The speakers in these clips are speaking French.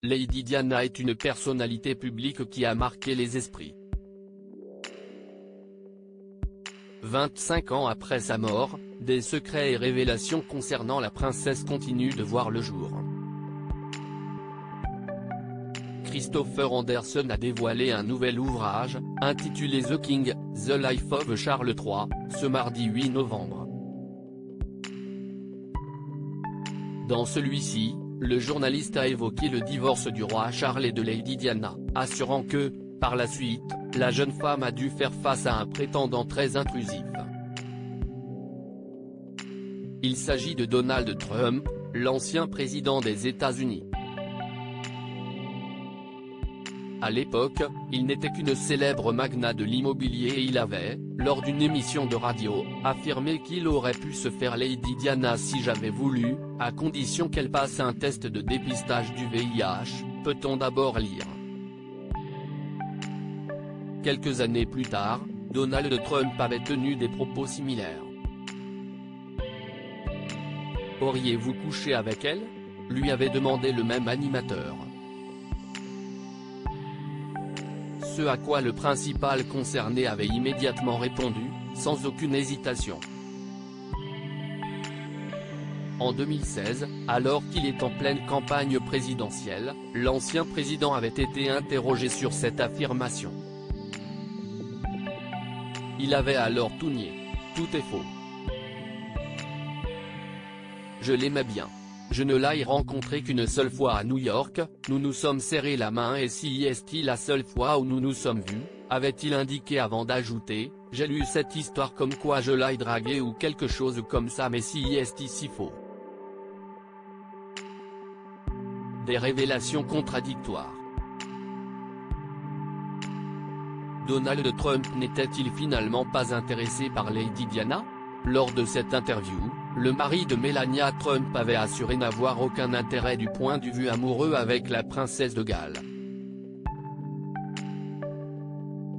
Lady Diana est une personnalité publique qui a marqué les esprits. 25 ans après sa mort, des secrets et révélations concernant la princesse continuent de voir le jour. Christopher Anderson a dévoilé un nouvel ouvrage, intitulé The King, The Life of Charles III, ce mardi 8 novembre. Dans celui-ci, le journaliste a évoqué le divorce du roi Charles et de Lady Diana, assurant que, par la suite, la jeune femme a dû faire face à un prétendant très intrusif. Il s'agit de Donald Trump, l'ancien président des États-Unis. À l'époque, il n'était qu'une célèbre magnat de l'immobilier et il avait, lors d'une émission de radio, affirmé qu'il aurait pu se faire Lady Diana si j'avais voulu, à condition qu'elle passe un test de dépistage du VIH, peut-on d'abord lire. Quelques années plus tard, Donald Trump avait tenu des propos similaires. Auriez-vous couché avec elle ? Lui avait demandé le même animateur. Ce à quoi le principal concerné avait immédiatement répondu, sans aucune hésitation. En 2016, alors qu'il est en pleine campagne présidentielle, l'ancien président avait été interrogé sur cette affirmation. Il avait alors tout nié. Tout est faux. Je l'aimais bien. Je ne l'ai rencontré qu'une seule fois à New York, nous nous sommes serré la main et si est la seule fois où nous nous sommes vus, avait-il indiqué avant d'ajouter, j'ai lu cette histoire comme quoi je l'ai dragué ou quelque chose comme ça mais si est si faux. Des révélations contradictoires. Donald Trump n'était-il finalement pas intéressé par Lady Diana ? Lors de cette interview, le mari de Melania Trump avait assuré n'avoir aucun intérêt du point de vue amoureux avec la princesse de Galles.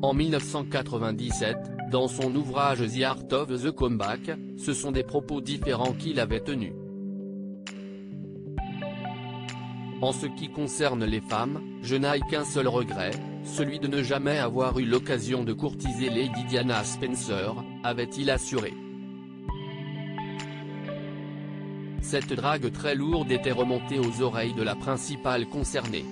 En 1997, dans son ouvrage The Art of the Comeback, ce sont des propos différents qu'il avait tenus. En ce qui concerne les femmes, je n'ai qu'un seul regret, celui de ne jamais avoir eu l'occasion de courtiser Lady Diana Spencer, avait-il assuré. Cette drague très lourde était remontée aux oreilles de la principale concernée.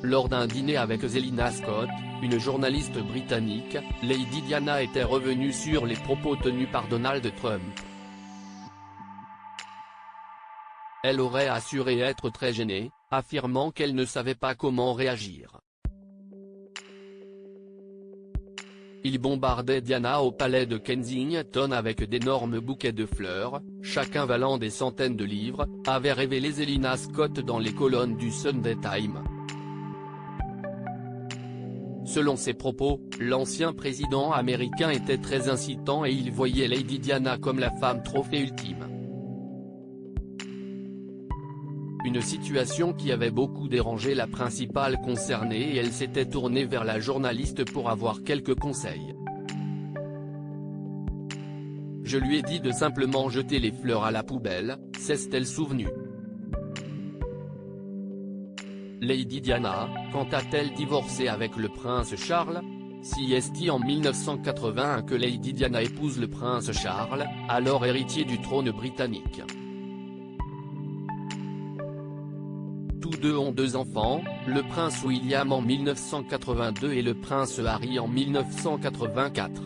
Lors d'un dîner avec Zelina Scott, une journaliste britannique, Lady Diana était revenue sur les propos tenus par Donald Trump. Elle aurait assuré être très gênée, affirmant qu'elle ne savait pas comment réagir. Il bombardait Diana au palais de Kensington avec d'énormes bouquets de fleurs, chacun valant des centaines de livres, avait révélé Zelina Scott dans les colonnes du Sunday Times. Selon ses propos, l'ancien président américain était très incitant et il voyait Lady Diana comme la femme trophée ultime. Une situation qui avait beaucoup dérangé la principale concernée et elle s'était tournée vers la journaliste pour avoir quelques conseils. Je lui ai dit de simplement jeter les fleurs à la poubelle, s'est-elle souvenue. Lady Diana, quand a-t-elle divorcé avec le prince Charles ? Si est en 1981 que Lady Diana épouse le prince Charles, alors héritier du trône britannique. Tous deux ont 2 enfants, le prince William en 1982 et le prince Harry en 1984.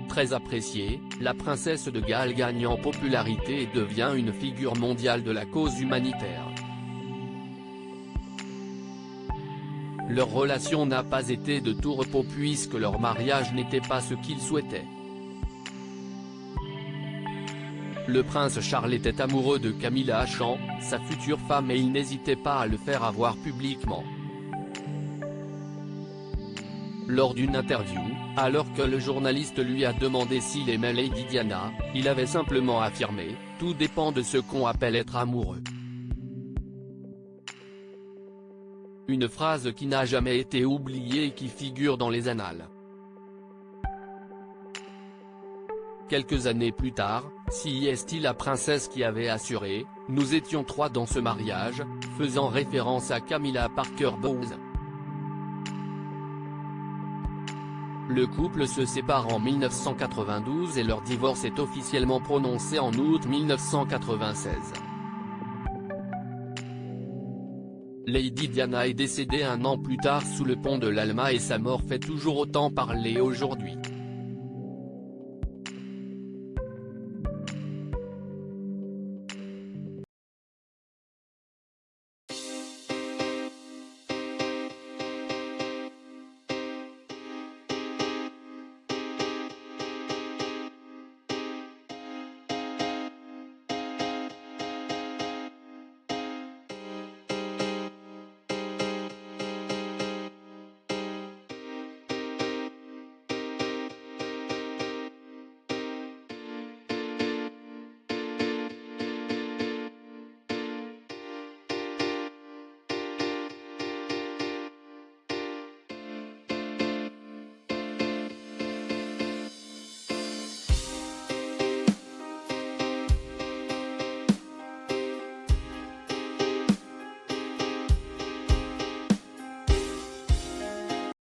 Très appréciée, la princesse de Galles gagne en popularité et devient une figure mondiale de la cause humanitaire. Leur relation n'a pas été de tout repos puisque leur mariage n'était pas ce qu'ils souhaitaient. Le prince Charles était amoureux de Camilla Champ, sa future femme et il n'hésitait pas à le faire avoir publiquement. Lors d'une interview, alors que le journaliste lui a demandé s'il aimait Lady Diana, il avait simplement affirmé « Tout dépend de ce qu'on appelle être amoureux ». Une phrase qui n'a jamais été oubliée et qui figure dans les annales. Quelques années plus tard, si est la princesse qui avait assuré « Nous étions trois dans ce mariage », faisant référence à Camilla Parker Bowles. Le couple se sépare en 1992 et leur divorce est officiellement prononcé en août 1996. Lady Diana est décédée un an plus tard sous le pont de l'Alma et sa mort fait toujours autant parler aujourd'hui.